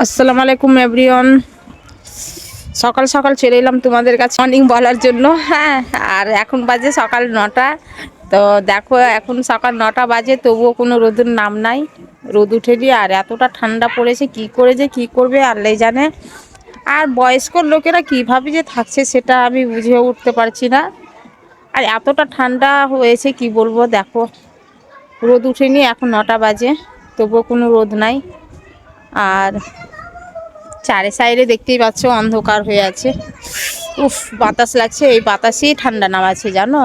আসসালামু আলাইকুম এভরিওয়ান। সকাল সকাল চলে এলাম তোমাদের কাছে মর্নিং বলার জন্য। হ্যাঁ, আর এখন বাজে সকাল 9টা। তো দেখো এখন সকাল 9টা বাজে, তবুও কোনো রোদের নাম নাই, রোদ উঠেনি। আর এতটা ঠান্ডা পড়েছে, কি করে যে কী করবে আল্লাহ জানে। আর বয়স্ক লোকেরা কীভাবে যে থাকছে সেটা আমি বুঝে উঠতে পারছি না। আর এতটা ঠান্ডা হয়েছে কি বলবো। দেখো রোদ উঠেনি, এখন 9টা বাজে, তবুও কোনো রোদ নাই। আর চারে সাইডে দেখতেই পাচ্ছ অন্ধকার হয়ে আছে। উফ, বাতাস লাগছে, এই বাতাসেই ঠান্ডা নামাচ্ছে জানো,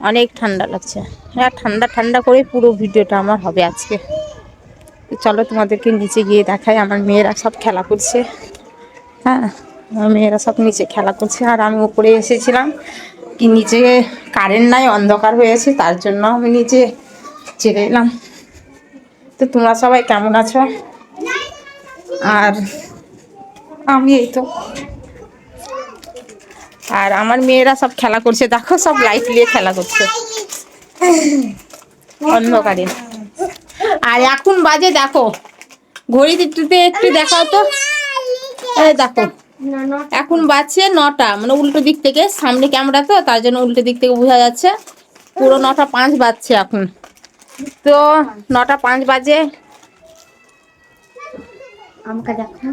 অনেক ঠান্ডা লাগছে। হ্যাঁ, ঠান্ডা ঠান্ডা করে পুরো ভিডিওটা আমার হবে আজকে। চলো তোমাদেরকে নিচে গিয়ে দেখাই, আমার মেয়েরা সব খেলা করছে। হ্যাঁ, আমার মেয়েরা সব নিচে খেলা করছে, আর আমি উপরে এসেছিলাম কি নিচে কারেন্ট নাই, অন্ধকার হয়েছে, তার জন্য আমি নিচে চলে এলাম। তো তোমরা সবাই কেমন আছো? আর আমি এই তো, আর আমার মেয়েরা সব খেলা করছে, দেখো সব লাইট নিয়ে খেলা করছে অন্ধকারে। আর এখন বাজে দেখো, ঘড়িতে একটু দেখাও তো, এই দেখো এখন বাজছে 9টা, মানে উল্টো দিক থেকে, সামনে ক্যামেরা তো তার জন্য উল্টো দিক থেকে বোঝা যাচ্ছে। পুরো 9টা 5 বাজছে এখন। তো 9টা 5 বাজে। আমাকে দেখো,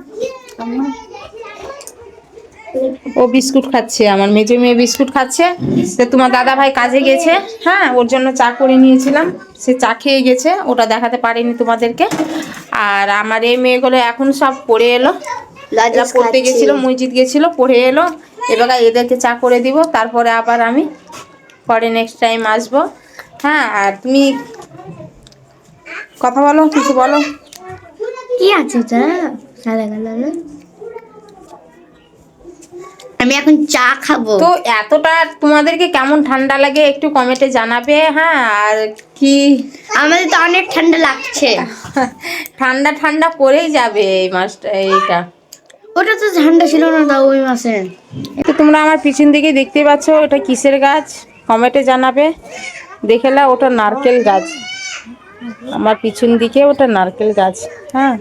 ও বিস্কুট খাচ্ছে, আমার মেজো মেয়ে বিস্কুট খাচ্ছে। তো তোমার দাদা ভাই কাজে গেছে, হ্যাঁ, ওর জন্য চা করে নিয়েছিলাম, সে চা খেয়ে গেছে, ওটা দেখাতে পারিনি তোমাদেরকে। আর আমার এই মেয়েগুলো এখন সব পড়ে এলো, পড়তে গেছিল, মসজিদ গেছিল, পড়ে এলো। এবার এদেরকে চা করে দিব, তারপরে আবার আমি পরে নেক্সট টাইম আসবো। হ্যাঁ, আর তুমি কথা বলো, কিছু বলো। কি আছে আমি এখন চা খাবো। তো এতটা তোমাদেরকে কেমন ঠান্ডা লাগে একটু কমেন্টে জানাবে। হ্যাঁ, আর কি আমাদের তো অনেক ঠান্ডা লাগছে। ঠান্ডা ঠান্ডা পড়েই যাবে এই মাসটা, এইটা। ওটা তো ঠান্ডা ছিল না তা ওই মাসে। তো তোমরা আমার পিছন দিকে দেখতে পাচ্ছ, ওটা কিসের গাছ কমেন্টে জানাবে। দেখে নাও, ওটা নারকেল গাছ, আমার পিছন দিকে ওটা নারকেল গাছ। হ্যাঁ,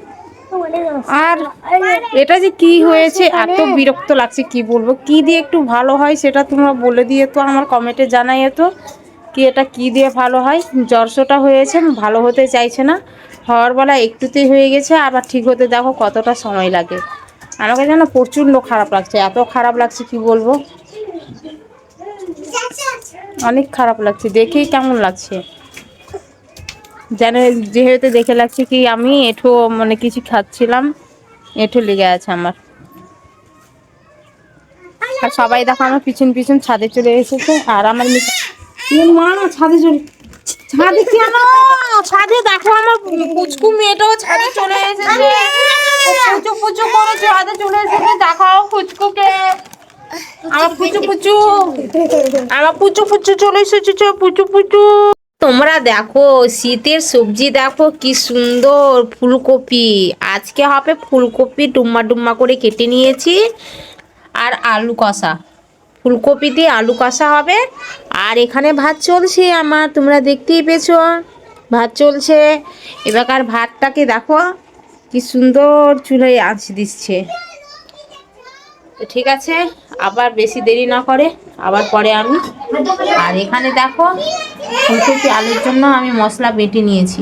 আর এটা যে কি হয়েছে, এত বিরক্ত লাগছে কি বলবো। কি দিয়ে একটু ভালো হয় সেটা তোমরা বলে দিয়ে তো আমার কমেন্টে জানাই তো, কি এটা কি দিয়ে ভালো হয়। জ্বরটা হয়েছে, ভালো হতে চাইছে না, হওয়ার বেলা একটুতেই হয়ে গেছে, আবার ঠিক হতে দেখো কতটা সময় লাগে। আমাকে যেন প্রচণ্ড খারাপ লাগছে, এত খারাপ লাগছে কি বলবো, অনেক খারাপ লাগছে, দেখেই কেমন লাগছে যেন, যেহেতু দেখে লাগছে কি আমি এঁঠো মানে কিছু খাচ্ছিলাম, এঁঠো লেগে আছে আমার। আর সবাই দেখো আমার পিছন পিছন ছাদে চলে এসেছে। আর আমার মা ছাদে ছাদে কেন, ছাদে দেখো আমার পুচকু মেয়েটাও ছাদে চলে এসেছে, পুচু পুচু করে ছাদে চলে এসেছে, দেখাও পুচকুকে, আমার পুচু পুচু, আমার পুচু পুচু চলে এসেছে, পুচু পুচু। তোমরা দেখো শীতের সবজি, দেখো কি সুন্দর ফুলকপি, আজকে হবে ফুলকপি ডুম্মা ডুম্মা করে কেটে নিয়েছি, আর আলু কষা, ফুলকপি দিয়ে আলু কষা হবে। আর এখানে ভাত চলছে আমার, তোমরা দেখতেই পেয়েছো ভাত চলছে। এবার ভাতটাকে দেখো কি সুন্দর চুলায় আঁচ দিচ্ছে। ঠিক আছে, আবার বেশি দেরি না করে আবার পরে আমি। আর এখানে দেখো ফুলকপি আলুর জন্য আমি মশলা বেটে নিয়েছি।